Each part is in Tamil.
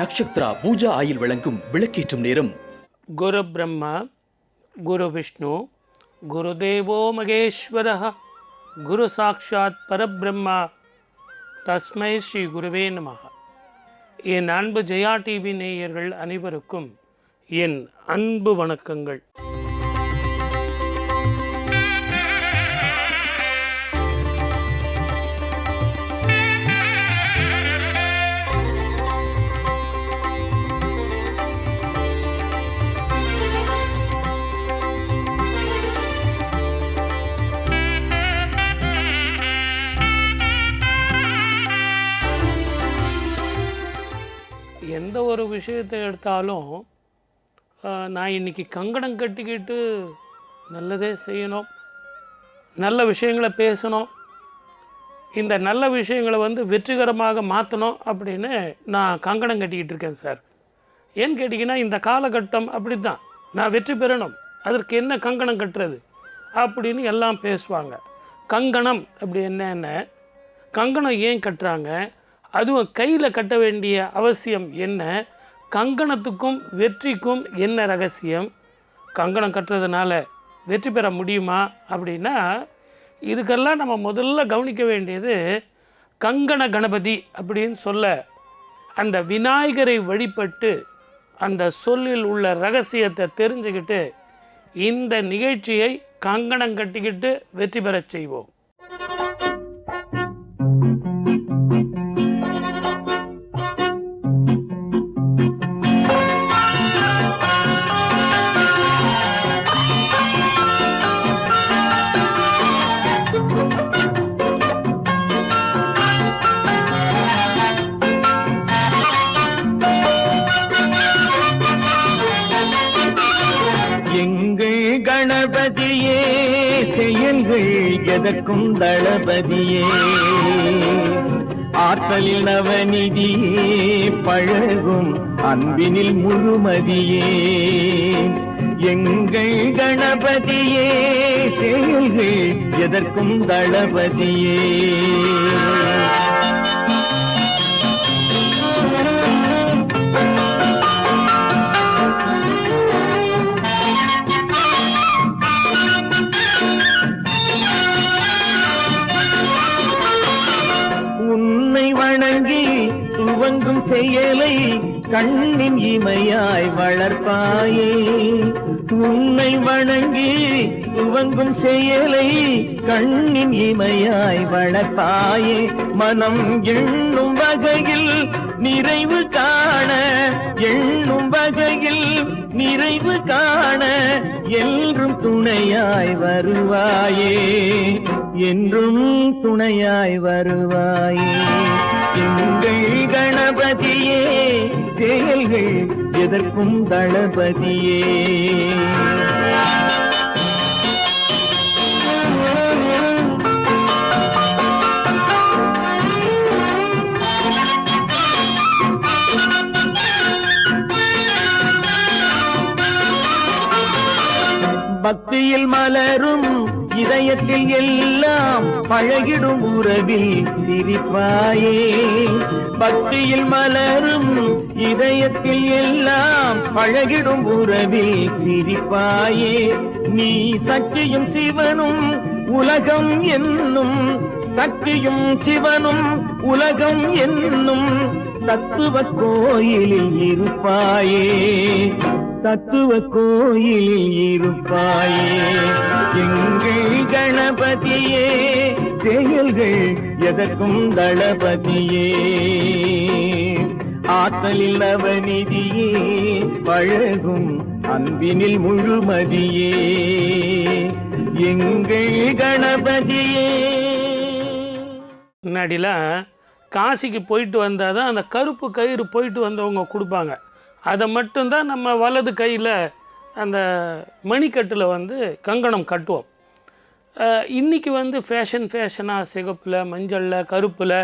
நக்ஷத்ரா பூஜா ஆயில் வழங்கும் விளக்கேற்றும் நேரம். குரு பிரம்மா குரு விஷ்ணு குரு தேவோ மகேஸ்வர குரு சாட்சாத் பரபிரம்மா தஸ்மை ஸ்ரீ குருவே நமஹ. என் அன்பு ஜெயா டிவி நேயர்கள் அனைவருக்கும் என் அன்பு வணக்கங்கள். எந்த ஒரு விஷயத்தை எடுத்தாலும் நான் இன்றைக்கி கங்கணம் கட்டிக்கிட்டு நல்லதே செய்யணும், நல்ல விஷயங்களை பேசணும், இந்த நல்ல விஷயங்களை வெற்றிகரமாக மாற்றணும் அப்படின்னு நான் கங்கணம் கட்டிக்கிட்டு இருக்கேன் சார். ஏன்னு கேட்டிங்கன்னா இந்த காலகட்டம் அப்படி தான், நான் வெற்றி பெறணும், அதற்கு என்ன கங்கணம் கட்டுறது அப்படின்னு எல்லாம் பேசுவாங்க. கங்கணம் அப்படி என்ன, கங்கணம் ஏன் கட்டுறாங்க, அதுவும் கையில் கட்ட வேண்டிய அவசியம் என்ன, கங்கணத்துக்கும் வெற்றிக்கும் என்ன ரகசியம், கங்கணம் கட்டுறதுனால வெற்றி பெற முடியுமா அப்படின்னா, இதுக்கெல்லாம் நம்ம முதல்ல கவனிக்க வேண்டியது கங்கண கணபதி அப்படின்னு சொல்ல அந்த விநாயகரை வழிபட்டு அந்த சொல்லில் உள்ள ரகசியத்தை தெரிஞ்சுக்கிட்டு இந்த நிகழ்ச்சியை கங்கணம் கட்டிக்கிட்டு வெற்றி பெறச் செய்வோம். கணபதியே செயல்கள் எதற்கும் தளபதியே, ஆற்றலில் நவநிதியே பழகும் அன்பினில் முழுமதியே, எங்கள் கணபதியே செயல்கள் எதற்கும் தளபதியே. வணங்கி துவங்கும் செயலை கண்ணின் இமையாய் வளர்ப்பாயே, உன்னை வணங்கி துவங்கும் செயலை கண்ணின் இமையாய் வளர்ப்பாயே, மனம் எண்ணும் வகையில் நிறைவு காண, எண்ணும் வகையில் நிறைவு காண என்றும் துணையாய் வருவாயே, என்றும் துணையாய் வருவாயே, எங்கள் கணபதியே செயல்கள் எதற்கும் தளபதியே. பக்தியில் மலரும் இதயத்தில் எல்லாம் பழகிடும் உறவில் சிரிப்பாயே, பக்தியில் மலரும் இதயத்தில் எல்லாம் பழகிடும் உறவில் சிரிப்பாயே, நீ சக்தியும் சிவனும் உலகம் என்னும், சக்தியும் சிவனும் உலகம் என்னும் தத்துவ கோயிலில் இருப்பாயே, தத்துவ கோயிலில் இருப்பாயே, எங்கள் கணபதியே செயல்கள் எதற்கும் தளபதியே, ஆற்றலில் நவநிதியே பழகும் அன்பினில் முழுமதியே, எங்கள் கணபதியே. முன்னாடிலாம் காசிக்கு போயிட்டு வந்தால் தான் அந்த கருப்பு கயிறு போயிட்டு வந்தவங்க கொடுப்பாங்க. அதை மட்டும்தான் நம்ம வலது கையில் அந்த மணிக்கட்டில் கங்கணம் கட்டுவோம். இன்றைக்கி ஃபேஷனாக சிகப்பில், மஞ்சளில், கருப்பில்,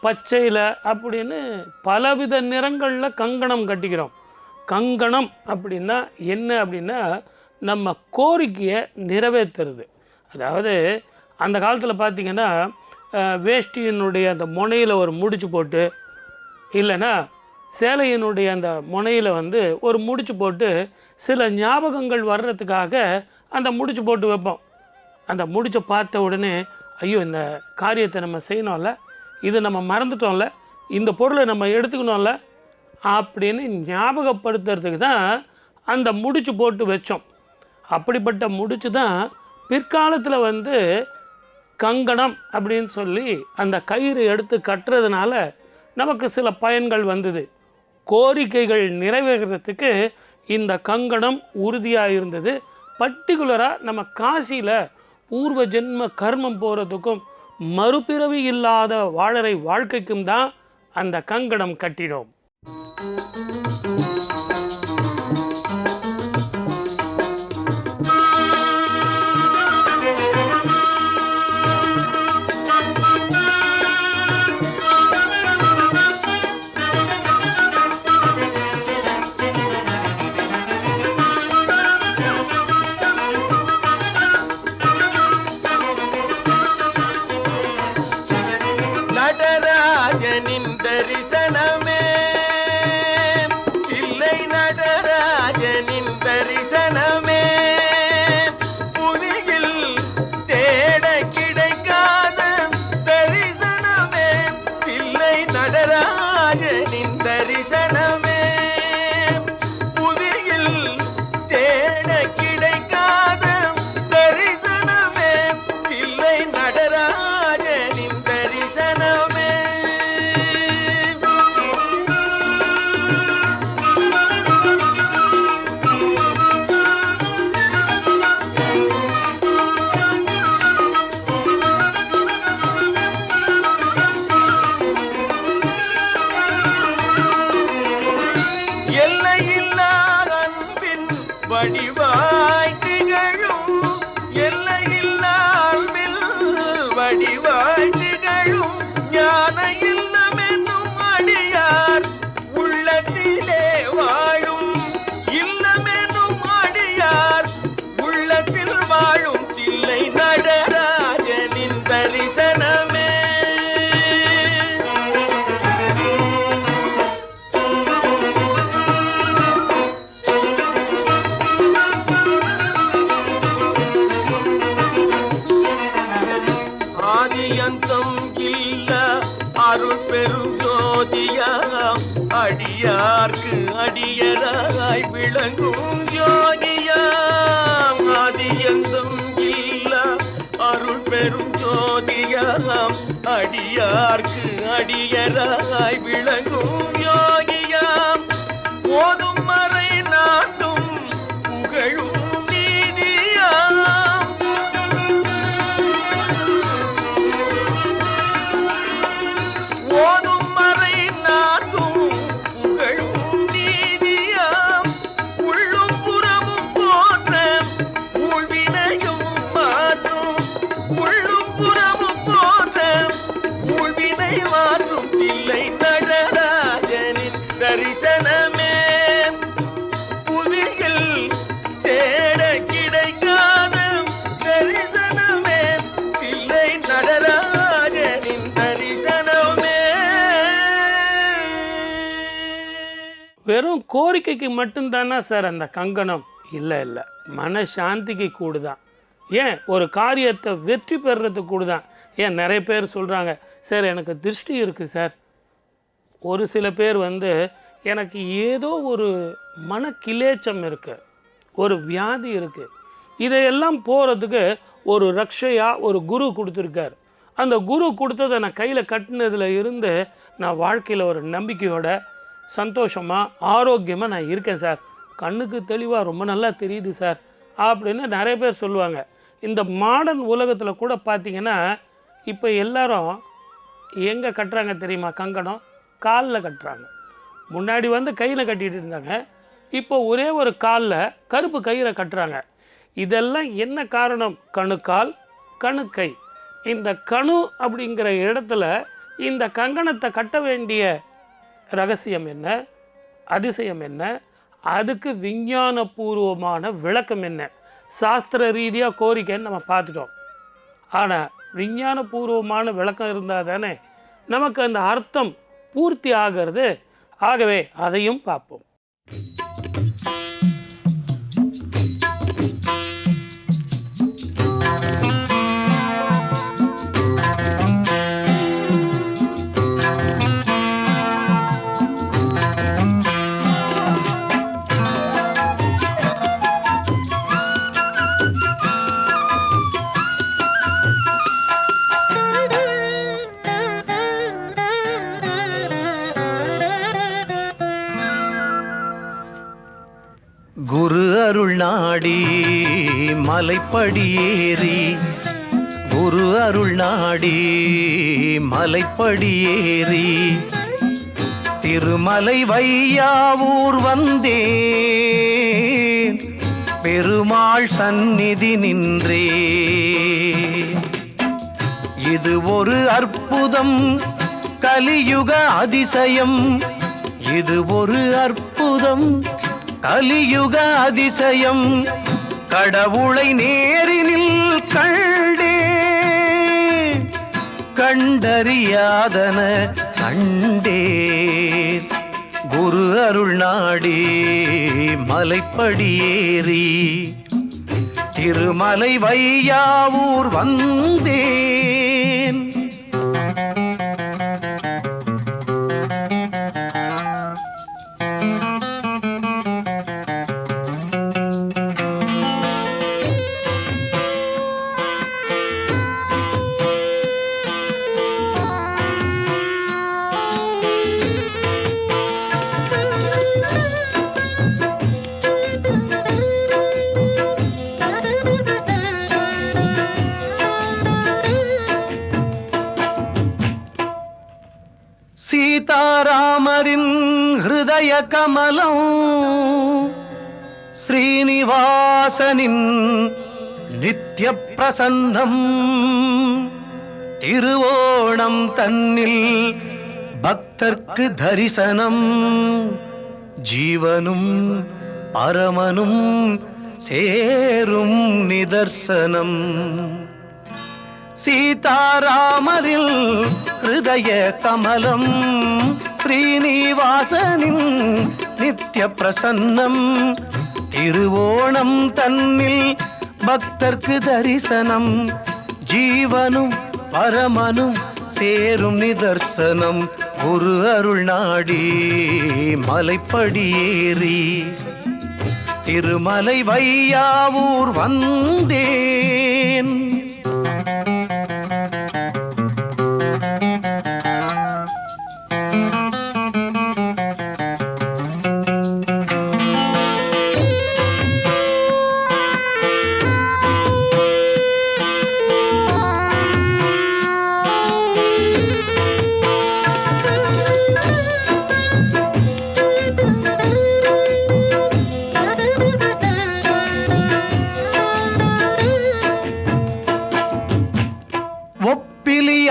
பச்சையில் அப்படின்னு பலவித நிறங்களில் கங்கணம் கட்டிக்கிறோம். கங்கணம் அப்படின்னா என்ன அப்படின்னா நம்ம கோரிக்கையை நிறைவேற்றுறது. அதாவது அந்த காலத்தில் பார்த்திங்கன்னா வேஷ்டியினுடைய அந்த முனையில் ஒரு முடிச்சு போட்டு, இல்லைன்னா சேலையினுடைய அந்த முனையில் வந்து ஒரு முடிச்சு போட்டு சில ஞாபகங்கள் வர்றதுக்காக அந்த முடிச்சு போட்டு வைப்போம். அந்த முடிச்சை பார்த்த உடனே ஐயோ இந்த காரியத்தை நம்ம செய்யணும்ல, இது நம்ம மறந்துட்டோம்ல, இந்த பொருளை நம்ம எடுத்துக்கணும்ல அப்படின்னு ஞாபகப்படுத்துறதுக்கு தான் அந்த முடிச்சு போட்டு வச்சோம். அப்படிப்பட்ட முடிச்சு தான் பிற்காலத்தில் வந்து கங்கணம் அப்படின்னு சொல்லி அந்த கயிறு எடுத்து கட்டுறதுனால நமக்கு சில பயன்கள் வந்தது. கோரிக்கைகள் நிறைவேறதுக்கு இந்த கங்கணம் உறுதியாக இருந்தது. பர்டிகுலராக நம்ம காசியில் பூர்வ ஜென்ம கர்மம் போகிறதுக்கும் மறுபிறவி இல்லாத வாழறை வாழ்க்கைக்கும் தான் அந்த கங்கணம் கட்டினோம். நடராஜனின் தரிசனமே இல்லை, நடராஜனின் தரிசனமே புவியில் தேட கிடைக்காத தரிசனமே இல்லை, நடராஜனின் தரிசனமே புவியில் தேட கிடைக்காத தரிசனமே இல்லை, நடராஜனின் தரிசனமே. எல்லையில்லா அன்பின் வடிவாய் திகழும், எல்லையில்லா அன்பில் வடிவாய் திகழும் ஞான இல்லமென்னும் அடியார் உள்ளத்திலே வாழும், இல்லமென்னும் அடியார் உள்ளத்தில் வாழும் தில்லை நடராஜனின் தரிசனமே. ஆதியந்தம் இல்ல அருள் பெரும் ஜோதியாம், அடியார்க்கு அடியராய் விளங்கும் ஜோதியாம். ஆதியந்தம் இல்ல அருள் பெரும் ஜோதியாம், அடியார்க்கு அடியராய் விளங்கும் யோகியாம். ஓதும் மறை நாட்டும் புகழும் நீதியாம், ஓதும் மறை நாட்டும் புகழும் நீதியாம். உள்ளும் புறமும் போற்ற ஊழ்வினையும் மாற்றும், உள்ளும் புறமும் போற்ற ஊழ்வினை மாற்றும் தில்லை நடராஜனின் தரிசனமே புவியில் தேட கிடைக்காத தரிசனமே தில்லை நடராஜனின் தரிசனமே. வெறும் கோரிக்கைக்கு மட்டும்தானா சார் அந்த கங்கணம்? இல்லை இல்லை, மனசாந்திக்கு கூடுதான். ஏன் ஒரு காரியத்தை வெற்றி பெறுறதுக்கு கூடுதான். ஏன் நிறைய பேர் சொல்கிறாங்க சார் எனக்கு திருஷ்டி இருக்குது சார், ஒரு சில பேர் வந்து எனக்கு ஏதோ ஒரு மனக்கிலேச்சம் இருக்குது, ஒரு வியாதி இருக்குது, இதையெல்லாம் போகிறதுக்கு ஒரு ரக்ஷையாக ஒரு குரு கொடுத்துருக்கார். அந்த குரு கொடுத்ததை நான் கையில் கட்டினதில் இருந்து நான் வாழ்க்கையில் ஒரு நம்பிக்கையோட சந்தோஷமாக ஆரோக்கியமாக நான் இருக்கேன் சார், கண்ணுக்கு தெளிவாக ரொம்ப நல்லா தெரியுது சார் அப்படின்னு நிறைய பேர் சொல்லுவாங்க. இந்த மாடர்ன் உலகத்தில் கூட பார்த்திங்கன்னா இப்போ எல்லாரும் எங்கே கட்டுறாங்க தெரியுமா? கங்கணம் காலில் கட்டுறாங்க. முன்னாடி வந்து கையில் கட்டிகிட்டு இருந்தாங்க, இப்போ ஒரே ஒரு காலில் கருப்பு கயிறை கட்டுறாங்க. இதெல்லாம் என்ன காரணம்? கணுக்கால் கணுக்கை. இந்த கணு அப்படிங்கிற இடத்துல இந்த கங்கணத்தை கட்ட வேண்டிய ரகசியம் என்ன, அதிசயம் என்ன, அதுக்கு விஞ்ஞானபூர்வமான விளக்கம் என்ன, சாஸ்திர ரீதியாக கோரிக்கைன்னு நம்ம பார்த்துட்டோம். ஆனால் விஞ்ஞானபூர்வமான விளக்கம் இருந்தால் தானே நமக்கு அந்த அர்த்தம் பூர்த்தி ஆகிறது. ஆகவே அதையும் பார்ப்போம். குரு அருள் நாடி மலைப்படியேறி, குரு அருள் நாடி மலைப்படியேறி, திருமலை வையாவூர் வந்தேன், பெருமாள் சந்நிதி நின்றே. இது ஒரு அற்புதம், கலியுக அதிசயம், இது ஒரு அற்புதம், கலியுக அதிசயம். கடவுளை நேரினில் கண்டே, கண்டறியாதன கண்டே. குரு அருள் நாடி மலைப்படியேறி, திருமலை வையாவூர் வந்தேன். சீதாராமரின் ஹிருதய கமலம், ஸ்ரீனிவாசனின் நித்ய பிரசன்னம், திருவோணம் தன்னில் பக்தர்க்கு தரிசனம், ஜீவனும் பரமனும் சேரும் நிதர்சனம். சீதாராமரில் ஹிருதய கமலம், ஸ்ரீனிவாசனின் நித்ய பிரசன்னம், திருவோணம் தன்னில் பக்தர்க்கு தரிசனம், ஜீவனும் பரமனும் சேரும் நிதர்சனம். குரு அருள் நாடி மலைப்படியேறி, திருமலை வையாவூர் வந்தேன்.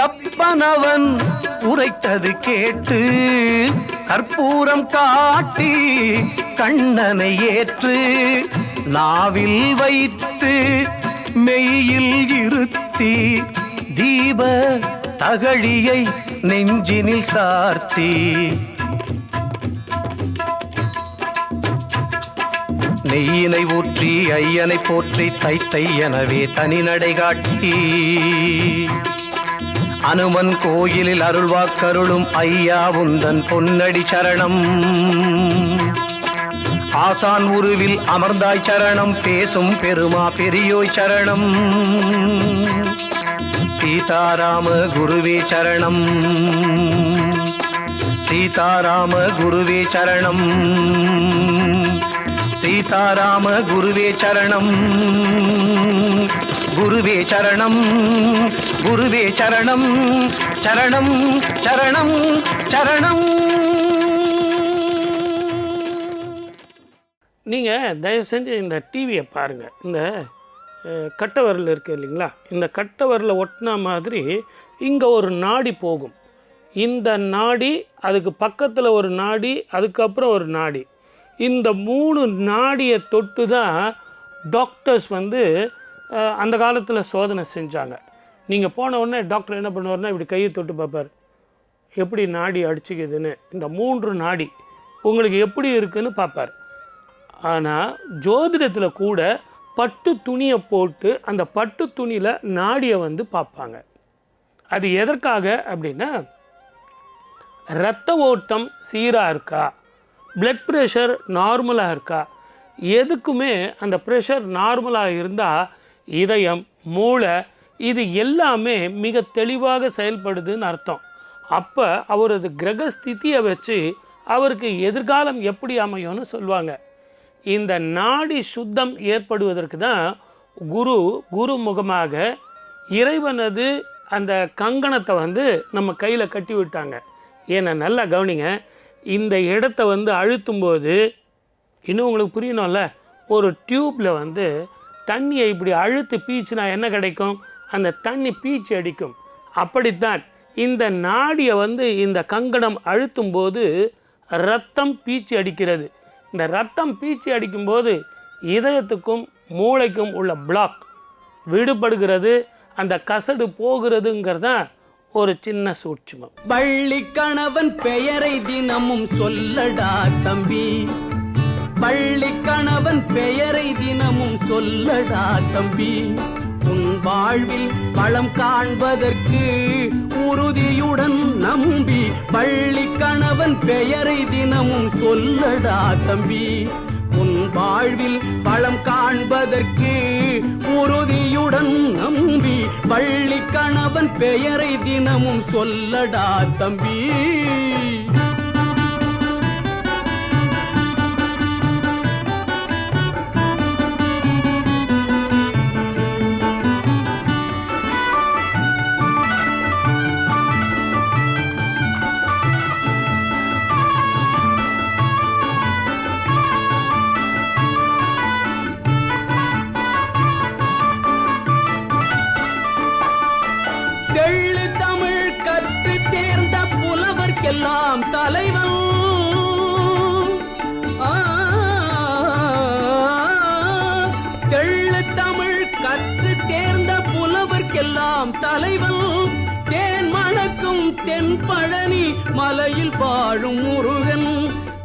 அப்பனவன் உரைத்தது கேட்டு, கற்பூரம் காட்டி கண்ணனை ஏற்று, நாவில் வைத்து மெய்யில் இருத்தி, தீப தகழியை நெஞ்சினில் சார்த்தி, நெய்யினை ஊற்றி ஐயனை போற்றி தைத்தை எனவே தனி நடை காட்டி, அனுமன் கோயிலில் அருள்வாக்கருளும் ஐயா உந்தன் பொன்னடி சரணம். ஆசான் உருவில் அமர்ந்தாய் சரணம், பேசும் பெருமா பெரியோய் சரணம். சீதாராம குருவே சரணம், சீதாராம குருவே சரணம், சீதாராம குருவே சரணம், குருவே சரணம், குருவே சரணம், சரணம் சரணம் சரணம். நீங்கள் தயவு செஞ்சு இந்த டிவியை பாருங்கள். இந்த கட்டவரில் இருக்குது இல்லைங்களா, இந்த கட்டவரில் ஒட்டின மாதிரி இங்கே ஒரு நாடி போகும். இந்த நாடி, அதுக்கு பக்கத்தில் ஒரு நாடி, அதுக்கப்புறம் ஒரு நாடி. இந்த 3 நாடியை தொட்டு தான் டாக்டர்ஸ் அந்த காலத்தில் சோதனை செஞ்சாங்க. நீங்கள் போன உடனே டாக்டர் என்ன பண்ணுவார்னா இப்படி கையை தொட்டு பார்ப்பார், எப்படி நாடி அடிச்சுக்குதுன்னு, இந்த 3 நாடி உங்களுக்கு எப்படி இருக்குன்னு பார்ப்பார். ஆனால் ஜோதிடத்தில் கூட பட்டு துணியை போட்டு அந்த பட்டு துணியில் நாடியை பார்ப்பாங்க. அது எதற்காக அப்படின்னா, இரத்த ஓட்டம் சீராக இருக்கா, பிளட் ப்ரெஷர் நார்மலாக இருக்கா. எதுக்குமே அந்த ப்ரெஷர் நார்மலாக இருந்தால் இதயம், மூளை இது எல்லாமே மிக தெளிவாக செயல்படுதுன்னு அர்த்தம். அப்போ அவரது கிரகஸ்திதியை வச்சு அவருக்கு எதிர்காலம் எப்படி அமையும்னு சொல்லுவாங்க. இந்த நாடி சுத்தம் ஏற்படுவதற்கு தான் குரு முகமாக இறைவனது அந்த கங்கணத்தை நம்ம கையில் கட்டி விட்டாங்க. ஏன்னா நல்லா கவனிங்க, இந்த இடத்த அழுத்தும்போது இன்னும் உங்களுக்கு புரியணும்ல, ஒரு டியூப்பில் தண்ணியை இப்படி அழுத்து பீச்சுனா என்ன கிடைக்கும்? அந்த தண்ணி பீச்சு அடிக்கும். அப்படித்தான் இந்த நாடியை இந்த கங்கணம் அழுத்தும்போது இரத்தம் பீச்சு அடிக்கிறது. இந்த இரத்தம் பீச்சு அடிக்கும்போது இதயத்துக்கும் மூளைக்கும் உள்ள பிளாக் விடுபடுகிறது, அந்த கசடு போகிறதுங்கிறதான் ஒரு சின்ன சூட்சுமம். பள்ளி கணவன் பெயரை தினமும் சொல்லடா தம்பி, பள்ளி கணவன் பெயரை தினமும் சொல்லடா தம்பி. உன் வாழ்வில் வளம் காண்பதற்கு உறுதியுடன் நம்பி, பள்ளி கணவன் பெயரை தினமும் சொல்லடா தம்பி. உன் வாழ்வில் வளம் காண்பதற்கு உறுதியுடன் நம்பி, பள்ளி கணவன் பெயரை தினமும் சொல்லடா தம்பி. எல்லாம் தலைவன் தெள்ளு தமிழ் கற்று தேர்ந்த புலவர்க்கெல்லாம் தலைவன். தேன் மணக்கும் தென் பழனி மலையில் வாழும் முருகன்,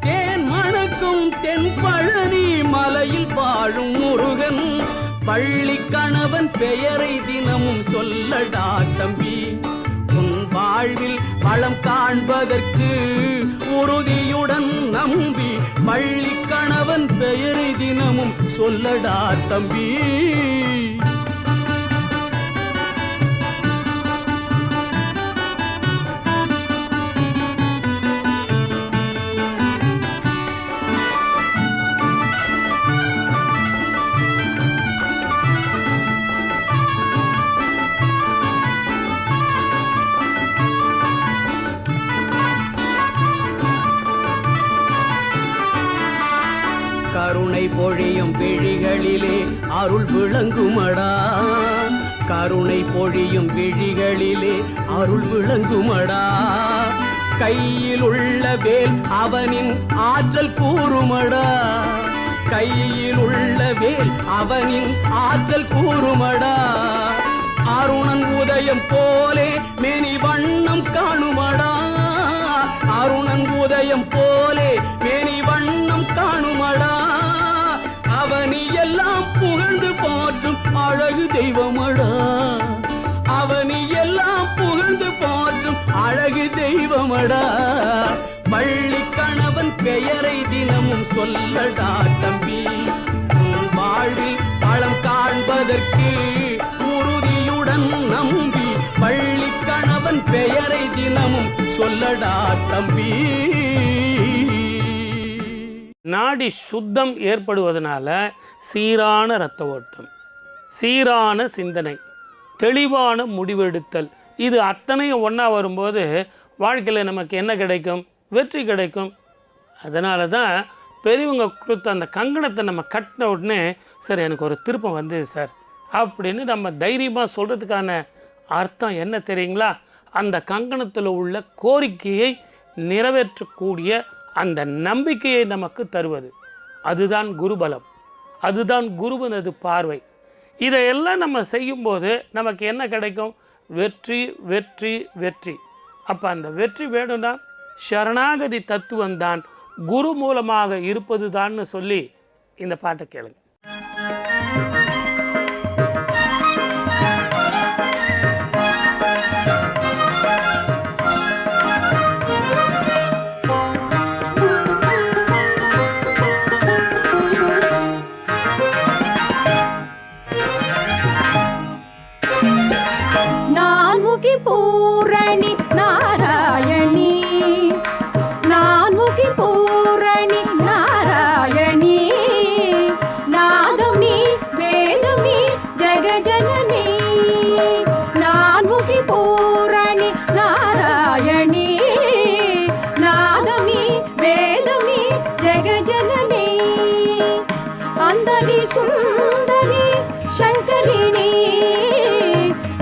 தேன் மணக்கும் தென் பழனி மலையில் வாழும் முருகன். பள்ளி கணவன் பெயரை தினமும் சொல்லடா தம்பி. உன் வாழ்வில் வளம் காண்பதற்கு உறுதியுடன் நம்பி, பள்ளி கணவன் பெயரை தினமும் சொல்லடா தம்பி. கருணை பொழியும் விழிகளிலே அருள் விளங்குமடா, கருணை பொழியும் விழிகளிலே அருள் விளங்குமடா. கையில் உள்ள வேல் அவனின் ஆற்றல் கூறுமடா, கையில் உள்ள வேல் அவனின் ஆற்றல் கூறுமடா. அருணன் உதயம் போலே மேனி வண்ணம் காணுமடா, அருணன் உதயம் போலே மேனி வண்ணம் காணுமடா. அவனி எல்லாம் புகழ்ந்து போற்றும் அழகு தெய்வமடா, அவனி எல்லாம் புகழ்ந்து போற்றும் அழகு தெய்வமடா. பள்ளி கணவன் பெயரை தினமும் சொல்லடா தம்பி. உன் வாழ்வில் வளம் காண்பதற்கு உறுதியுடன் நம்பி, பள்ளி கணவன் பெயரை தினமும் சொல்லடா தம்பி. நாடி சுத்தம் ஏற்படுவதனால சீரான இரத்த ஓட்டம், சீரான சிந்தனை, தெளிவான முடிவெடுத்தல், இது அத்தனையும் ஒன்றா வரும்போது வாழ்க்கையில் நமக்கு என்ன கிடைக்கும்? வெற்றி கிடைக்கும். அதனால தான் பெரியவங்க கொடுத்த அந்த கங்கணத்தை நம்ம கட்டின உடனே சார் எனக்கு ஒரு திருப்பம் வந்தது சார் அப்படின்னு நம்ம தைரியமாக சொல்கிறதுக்கான அர்த்தம் என்ன தெரியுங்களா? அந்த கங்கணத்தில் உள்ள கோரிக்கையை நிறைவேற்றக்கூடிய அந்த நம்பிக்கையை நமக்கு தருவது. அதுதான் குருபலம், அதுதான் குருவனது பார்வை. இதையெல்லாம் நம்ம செய்யும்போது நமக்கு என்ன கிடைக்கும்? வெற்றி வெற்றி வெற்றி. அப்போ அந்த வெற்றி வேணும்னா சரணாகதி தத்துவம்தான், குரு மூலமாக இருப்பது தான்னு சொல்லி இந்த பாட்டை கேளுங்க. நான்முகி பூரணி நாராயணி, நான்முகி பூரணி நாராயணி, நாதம் நீ வேதம் நீ ஜெகஜனனி. நான்முகி பூரணி நாராயணி, நாதம் நீ வேதம் நீ ஜெகஜனனி. அந்தரி சுந்தரி சங்கரிணி,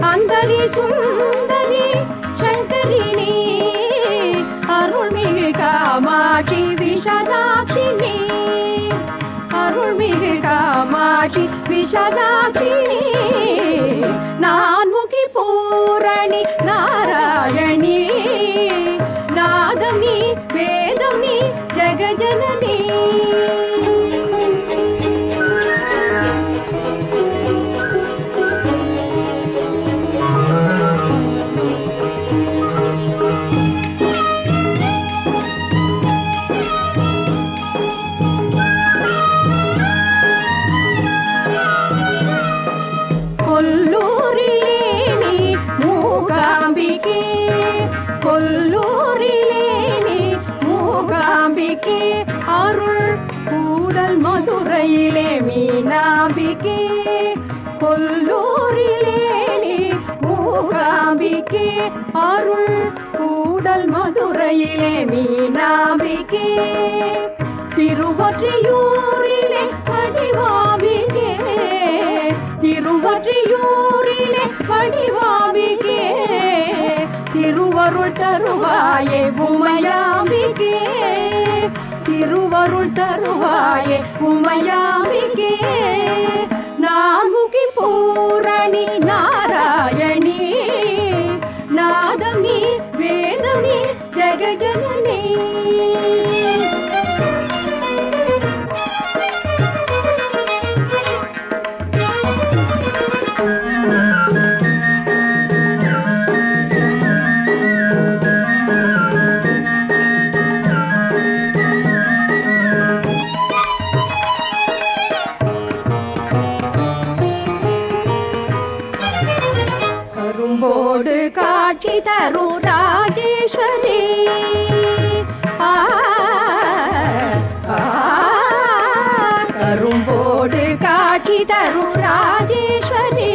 அந்தரி சுந்தரி சங்கரிணி, அருள்மிகு காமாட்சி விஷாதாட்சிணி, அருள்மிகு காமாட்சி விஷாதாட்சிணி. நான்முகி பூரணி நாராயணி, நாதம் நீ வேதம் நீ ஜெகஜனனி. கொல்லூரிலே நீ மூகாம்பிகே, கொல்லூரிலே நீ மூகாம்பிகே, அருள் கூடல் மதுரையிலே மீனாம்பிகே. கொல்லூரிலே நீ மூகாம்பிகே, அருள் கூடல் மதுரையிலே மீனாம்பிகே. திருவொற்றியூரிலே வடிவாம்பிகே, திருவொற்றியூரிலே வடிவாம்பிகே, திருவருள் தருவாயே உமையாம்பிகே, திருவருள் தருவாயே உமையாம்பிகே. நான்முகி பூரணி நாராயணி, நாதம் நீ வேதம் நீ ஜெகஜனனி. கரும்போடு காட்சி தரும் ராஜேஸ்வரி, ஆ, ஆ, கரும்போடு காட்சி தரும் ராஜேஸ்வரி,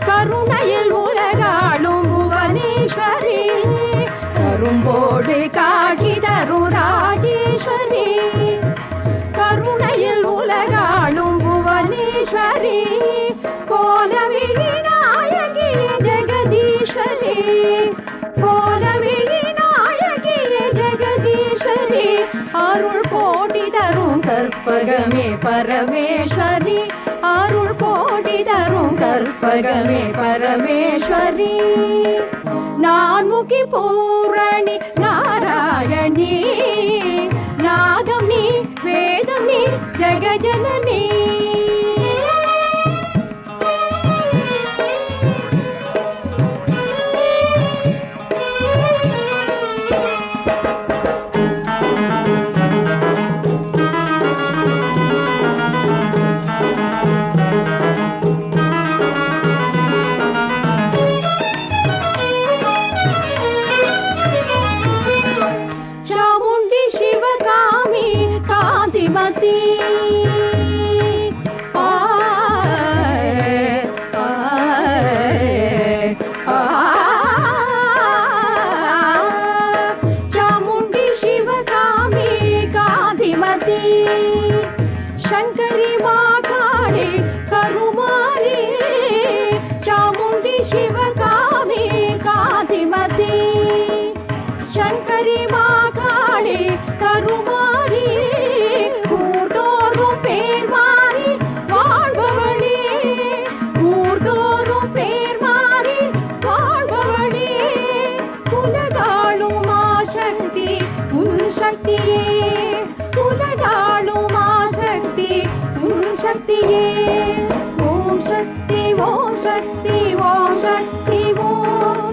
கருணையில் உலகாளும் புவனேஸ்வரி. கரும்போடு காட்சி தரும் ராஜேஸ்வரி, கருணையில் உலகாளும் புவனேஸ்வரி. கோலவிழி நாயகியே ஜெகதீஸ்வரி, கோலவிழி நாயகியே ஜெகதீஸ்வரி, அருள் கோடி தரும் கற்பகமே பரமேஸ்வரி, அருள் கோடி தரும் கற்பகமே பரமேஸ்வரி. நான்முகி பூரணி நாராயணி, நாதம் நீ வேதம் நீ ஜெகஜனனி. சாமுண்டி சக்தியே உலகாளும் ஆசக்தி உன் சக்தியே ஓம் சக்தி ஓம் சக்தி ஓம் சக்தி ஓம்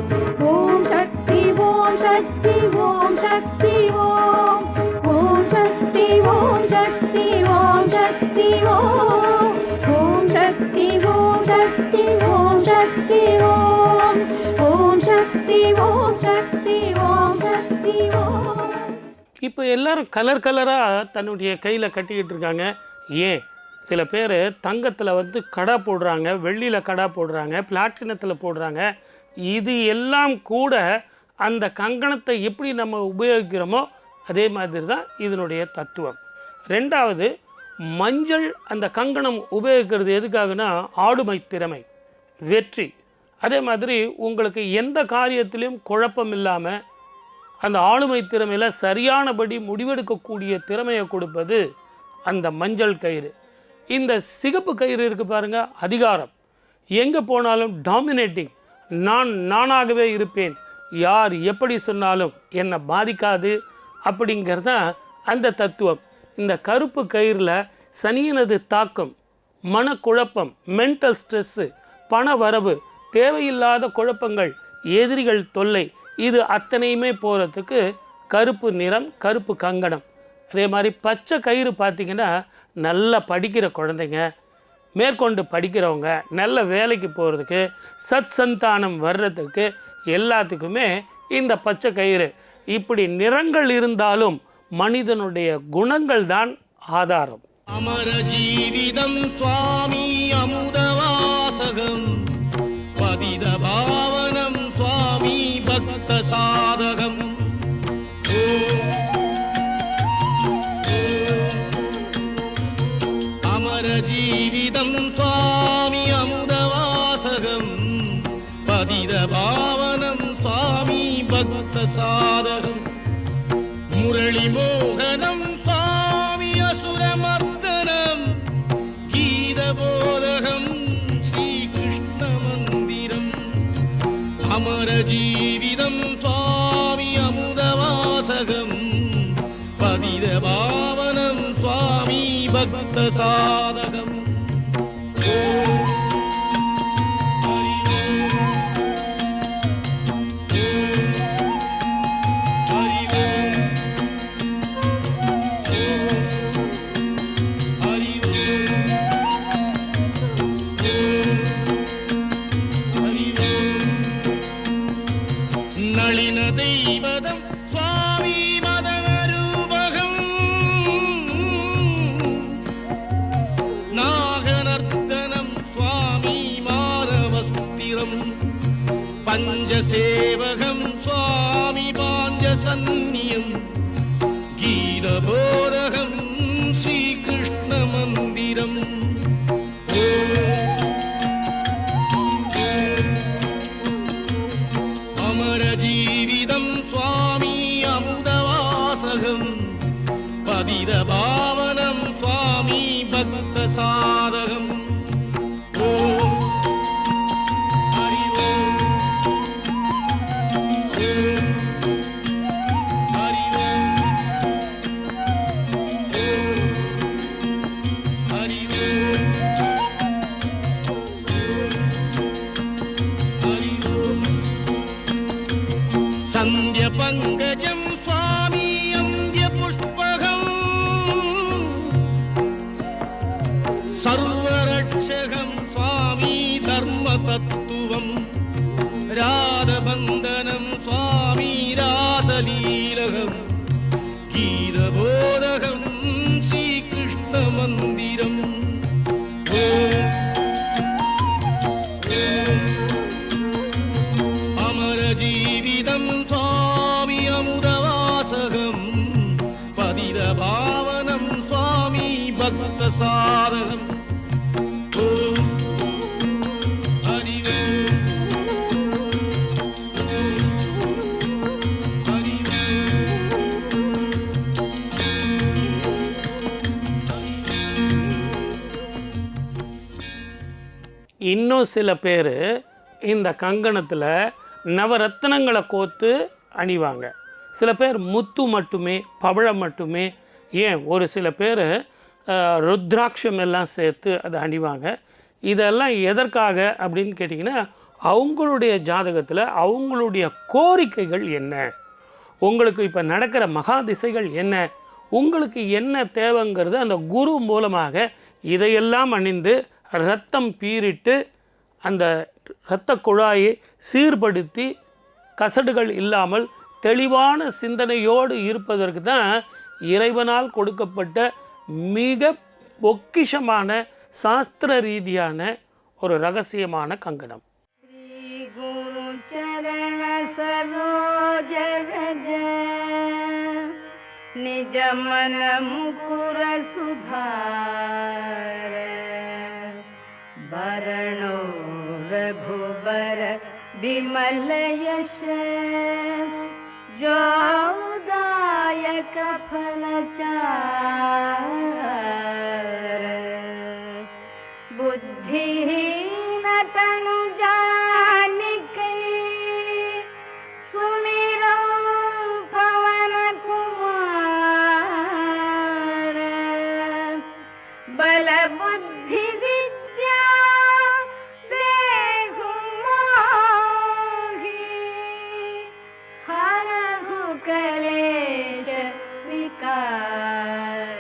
ஓம் சக்தி ஓம் சக்தி ஓம் சக்தி ஓம் ஓம் சக்தி ஓம் சக்தி ஓம் சக்தி ஓம் ஓம் சக்தி ஓம் சக்தி ஓம் சக்தி ஓம் ஓம் சக்தி ஓம் சக்தி ஓம் சக்தி ஓம். இப்போ எல்லாரும் கலர் கலராக தன்னுடைய கையில் கட்டிக்கிட்டு இருக்காங்க. ஏன் சில பேர் தங்கத்தில் வந்து கடா போடுறாங்க, வெள்ளியில் கடா போடுறாங்க, பிளாட்டினத்தில் போடுறாங்க. இது எல்லாம் கூட அந்த கங்கணத்தை எப்படி நம்ம உபயோகிக்கிறோமோ அதே மாதிரி தான் இதனுடைய தத்துவம். ரெண்டாவது, மஞ்சள் அந்த கங்கணம் உபயோகிக்கிறது எதுக்காகனா ஆளுமை திறமை, வெற்றி. அதே மாதிரி உங்களுக்கு எந்த காரியத்திலையும் குழப்பம் இல்லாமல் அந்த ஆளுமை திறமையில் சரியானபடி முடிவெடுக்கக்கூடிய திறமையை கொடுப்பது அந்த மஞ்சள் கயிறு. இந்த சிகப்பு கயிறு இருக்குது பாருங்கள், அதிகாரம். எங்கே போனாலும் டாமினேட்டிங், நானாகவே இருப்பேன், யார் எப்படி சொன்னாலும் என்னை பாதிக்காது அப்படிங்கிறது தான் அந்த தத்துவம். இந்த கருப்பு கயிறில் சனியினது தாக்கம், மனக்குழப்பம், மென்டல் ஸ்ட்ரெஸ்ஸு, பண வரவு, தேவையில்லாத குழப்பங்கள், எதிரிகள் தொல்லை, இது அத்தனையுமே போகிறதுக்கு கருப்பு நிறம், கருப்பு கங்கணம். அதே மாதிரி பச்சை கயிறு பார்த்திங்கன்னா நல்லா படிக்கிற குழந்தைங்க, மேற்கொண்டு படிக்கிறவங்க, நல்ல வேலைக்கு போகிறதுக்கு, சத் சந்தானம் வர்றதுக்கு எல்லாத்துக்குமே இந்த பச்சை கயிறு. இப்படி நிறங்கள் இருந்தாலும் மனிதனுடைய குணங்கள் தான் ஆதாரம். அமர ஜீவிதம் சுவாமி அமுதவாசகம் பதித பாவனம் சுவாமி பக்த சாதகம். அமர ஜீவிதம் சுவாமி அமுதவாசகம் பதித பாவனம் சுவாமி பக்த சாதகம். முரளி மோகனம் சுவாமி அசுரமர்தனம் கீதபோதகம் ஸ்ரீகிருஷ்ண மந்திரம். அமர ஜீவிதம் சுவாமி அமுதவாசகம் பதித பாவனம் சுவாமி பக்த சாதகம். நளின தெய்வதம் சுவாமி மதனரூபகம் நாகநர்த்தனம் சுவாமி மாதவஸ்திரம். பஞ்சசேவகம் சுவாமி பாஞ்சசன்னியம் கீதபோதகம் ஸ்ரீகிருஷ்ண மந்திரம். அமர ஜீவிதம் சுவாமி அமுதவாசகம் பதித பாவனம் சுவாமி பக்த சாதகம். ஓம் ஹரி ஓம் ஓம் ஹரி ஓம் ஓம் ஹரி ஓம் ஹரி ஓம். சந்திய பங்கஜம் சுவாமி அந்திய புஷ்பகம் சர்வரட்சகம் சுவாமி தர்ம தத்துவம். ராதபந்தனம் சுவாமி ராசலீலகம் கீதபோதகம் ஸ்ரீகிருஷ்ண மந்திரம். ஓம் ஓம் அமர ஜீவிதம் சுவாமி அமுதவாசகம் பதித பாவனம் சுவாமி பக்த சாதகம். ஓம் ஹரி ஓம் ஹரி இன்னும் சில பேர் இந்த கங்கணத்தில் நவரத்னங்களை கோத்து அணிவாங்க. சில பேர் முத்து மட்டுமே, பவழம் மட்டுமே, ஏன் ஒரு சில பேர் ருத்ராட்சம் எல்லாம் சேர்த்து அதை அணிவாங்க. இதெல்லாம் எதற்காக அப்படின்னு கேட்டிங்கன்னா, அவங்களுடைய ஜாதகத்தில் அவங்களுடைய கோரிக்கைகள் என்ன, உங்களுக்கு இப்போ நடக்கிற மகா திசைகள் என்ன, உங்களுக்கு என்ன தேவைங்கிறது அந்த குரு மூலமாக இதையெல்லாம் அணிந்து இரத்தம் பீரிட்டு அந்த இரத்த குழாயை சீர்படுத்தி கசடுகள் இல்லாமல் தெளிவான சிந்தனையோடு இருப்பதற்கு தான் இறைவனால் கொடுக்கப்பட்ட மிக பொக்கிஷமான சாஸ்திர ரீதியான ஒரு ரகசியமான கங்கணம். நிஜ மன முகுர சுபார வரணோ ரகுபர விமல யஷ ஜோதாயக ஃபலச்சார बुद्धिहीन तनु जानिके सुमिरो पवन कुमार बल बुद्धि विद्या देहु मोहि हरहु कलेश विकार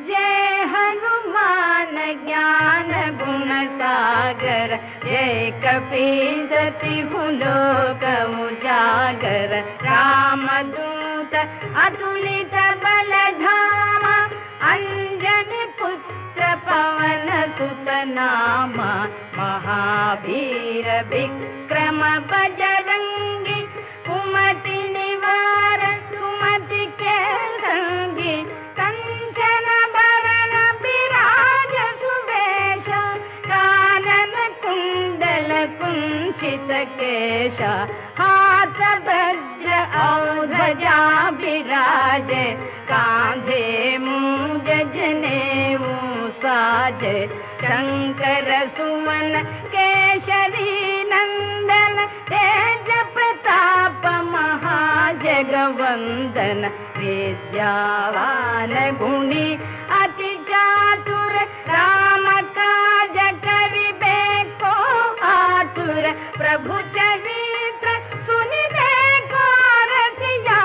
जय हनुमान ज्ञान गुण सागर जय कपीसति लोक उजागर रामदूत अतुलित बल धामा अंजनी पुत्र पवन सुत नामा महावीर विक्रम बजरंगी कुमति निवार सुमति के संगी कंचन बरन विराज सुवेश कानन कुंडल कुंचित केश हाथ वज्र औध्वजा विराजे कांधे मूंज जनेऊ साजे शंकर सुमन केशरी नंदन तेज प्रताप महाजगवंदन विद्यावान गुणी अति चातुर राम काज करिबे को आतुर प्रभु चरित्र सुनिबे को रसिया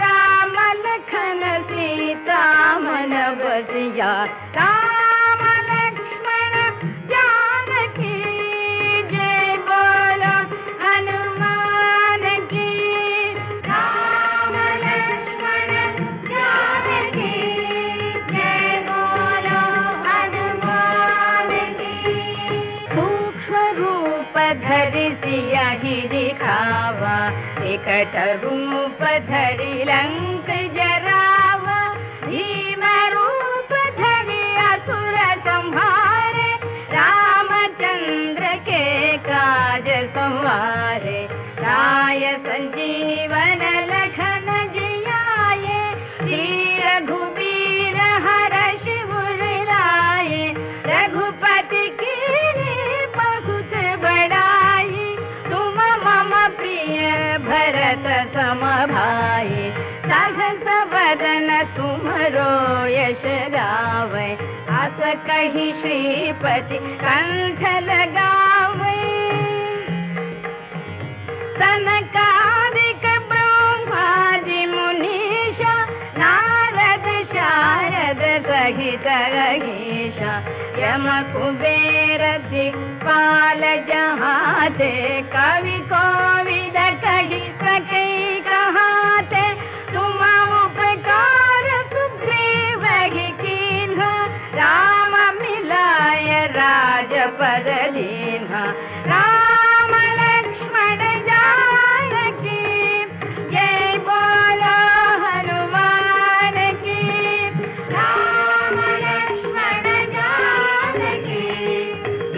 राम लखन सीता मन बसिया राम लक्ष्मण जानकी जय बोलो हनुमान की राम लक्ष्मण जानकी जय बोलो हनुमान की सूक्ष्म रूप धरि सियहि दिखावा विकट रूप धरि लंक जरावा भीम रूप धरि असुर संहारे रामचंद्र के काज संवारे राय संजीवन लखन जियाए श्री रघुबीर हर्ष उर लाए रघुपति कीन्ही बहुत बड़ाई तुम मम प्रिय भरत सम भाई सहस वदन तुमरो यश गावे अस कहि श्रीपति कंठ लगावे सनकादिक ब्रह्मादि मुनीषा नारद शारद सहित रहीशा यम कुबेर दिक्पाल जहाते कवि कोविद कहि सके कहाते तुम उपकार सुग्रीव ही कीन्हा राम मिलाय राजपद दीन्हा राम लक्ष्मण जानकी जय बोलो हनुमान की राम लक्ष्मण जानकी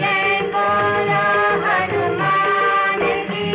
जय बोलो हनुमान की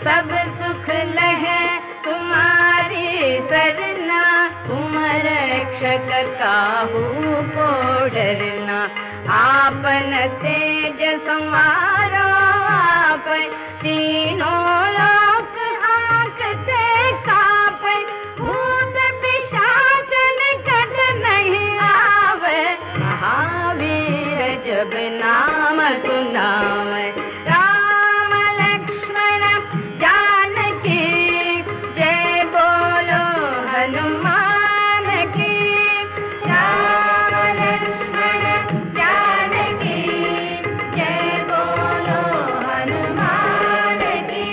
सब सुख लहे तुम्हारी सरना, तुम रक्षक काहू को डरना। आपन तेज संवारो आप, तीनों लोक आंकते कापे। भूत पिशाच निकट नहीं आवे, महावीर जब नाम सुनावे। राम लक्ष्मण जानकी जय बोलो हनुमान की। राम लक्ष्मण जानकी जय बोलो हनुमान की।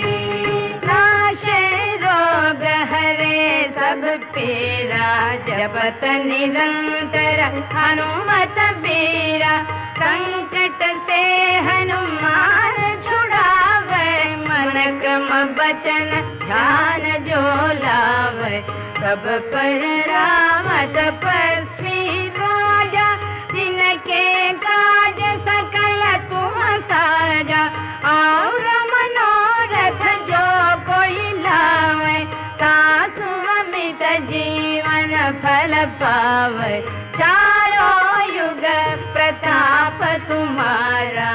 नाशे रोग हरे सब पीरा, जपत निरंतर हनुमत बीरा। संकट से हनुमान छुड़ावे, मन क्रम बचन ध्यान जो लावे। सब पर राम तपस्वी राजा, जिनके काज सकल तुम साजा। और मनोरथ जो कोई लावे, सासु अमित जीवन फल पावे। चारों युग प्रताप तुम्हारा,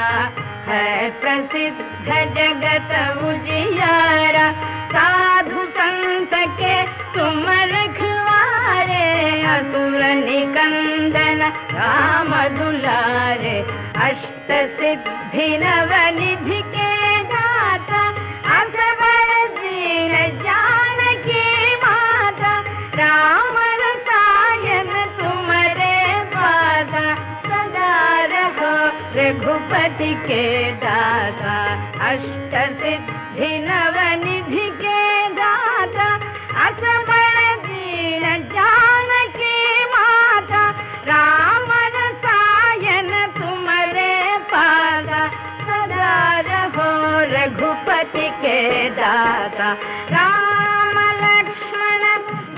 है प्रसिद्ध जगत उजियारा। साधु संत के तुम रखवारे, असुर निकंदन राम दुलारे। अष्ट सिद्धि नव निधि के दाता, असवर दीन जानकी माता। राम रसायन तुम्हारे पासा, सदा रहो रघुपति के दाता। अष्ट सिद्धि नव निधि के दाता, असवर दीन जानकी माता। राम रसायन तुम्हारे पासा, सदा रहो रघुपति के दाता। राम लक्ष्मण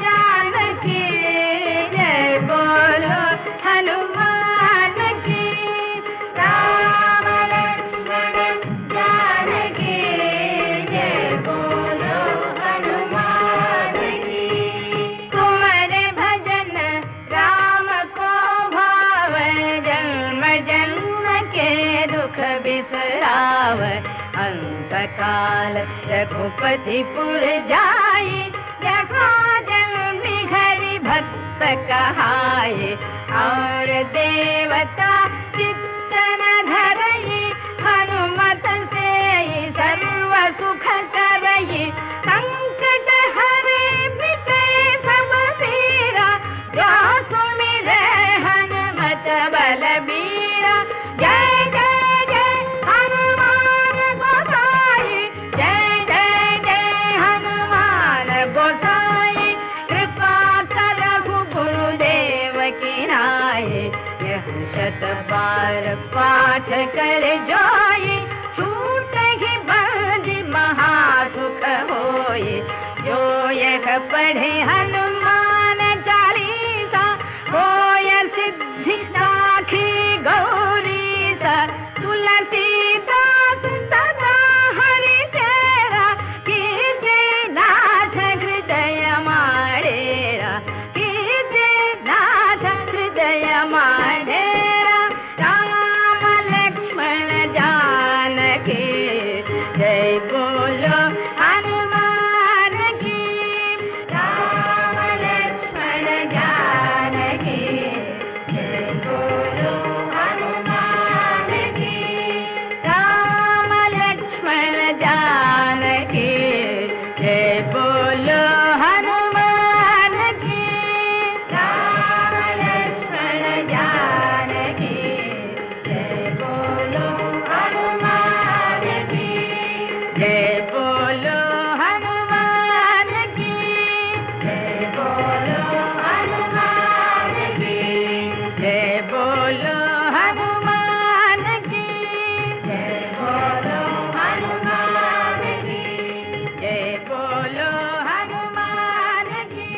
जानकी जय बोलो हनुमान की। राम लक्ष्मण जानकी जय बोलो हनुमान की। तुम्हारे भजन राम को भावे, जन्म जन्म के दुख बिसरावे। अंत काल रघुपति पुर जाई, जहाँ जन्मी हरि भक्त कहाई। और देवता चित्त न धरई, हनुमत से सर्व सुख करई। संकट हरे मिटे सब पीरा, जो सुमिरे हनुमत बलबीरा। जय जय जय हनुमान गोसाई, जय जय जय हनुमान गोसाई। कृपा करहु गुरुदेव की नाई, यह शत बार पाठ कर जाई। छूटहि बंदी महासुख होई, जो यह पढ़े हनुमान चालीसा। होय सिद्धि साखी गौरीसा, तुलसीदास सदा हरि चेरा। कीजे नाथ हृदय माडेरा, कीजे नाथ हृदय माडेरा। राम लक्ष्मण जानकी जय बोलो हनुमान की। राम लक्ष्मण जानकी जय बोलो हनुमान की। राम लक्ष्मण जानकी जय बोलो हनुमान की। राम लक्ष्मण जानकी जय बोलो हनुमान की। जय बोलो हनुमान की। जय बोलो हनुमान की। जय बोलो हनुमान की। जय बोलो हनुमान की। जय बोलो हनुमान की।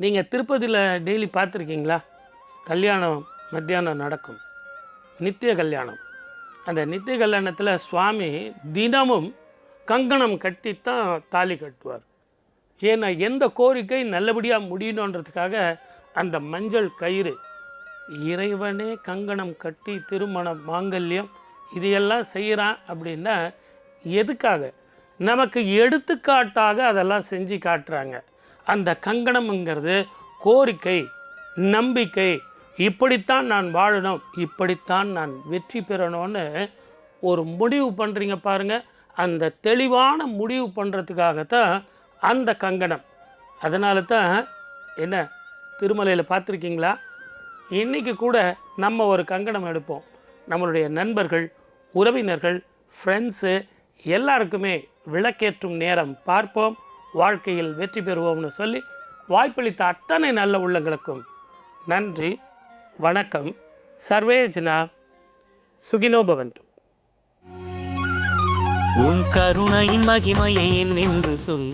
நீங்கள் திருப்பதியில் டெய்லி பார்த்துருக்கீங்களா? கல்யாணம் மத்தியானம் நடக்கும், நித்திய கல்யாணம். அந்த நித்திய கல்யாணத்தில் சுவாமி தினமும் கங்கணம் கட்டித்தான் தாலி கட்டுவார். ஏன்னா எந்த கோரிக்கை நல்லபடியாக முடியணுன்றதுக்காக அந்த மஞ்சள் கயிறு, இறைவனே கங்கணம் கட்டி திருமணம் மாங்கல்யம் இதையெல்லாம் செய்கிறான் அப்படின்னா எதுக்காக? நமக்கு எடுத்துக்காட்டாக அதெல்லாம் செஞ்சு காட்டுறாங்க. அந்த கங்கணம்ங்கிறது கோரிக்கை, நம்பிக்கை, இப்படித்தான் நான் வாழணும், இப்படித்தான் நான் வெற்றி பெறணும்னு ஒரு முடிவு பண்ணுறீங்க பாருங்கள். அந்த தெளிவான முடிவு பண்ணுறதுக்காகத்தான் அந்த கங்கணம். அதனால தான் என்ன திருமலையில் பார்த்துருக்கீங்களா, இன்றைக்கி கூட நம்ம ஒரு கங்கணம் எடுப்போம். நம்மளுடைய நண்பர்கள், உறவினர்கள், ஃப்ரெண்ட்ஸு எல்லாருக்குமே விளக்கேற்றும் நேரம் பார்ப்போம், வாழ்க்கையில் வெற்றி பெறுவோம்னு சொல்லி வாய்ப்பளித்த அத்தனை நல்ல உள்ளங்களுக்கும் நன்றி, வணக்கம். சர்வே ஜனா சுகினோ பவந்து. உன் கருணையின் மகிமையை நின்று சொல்.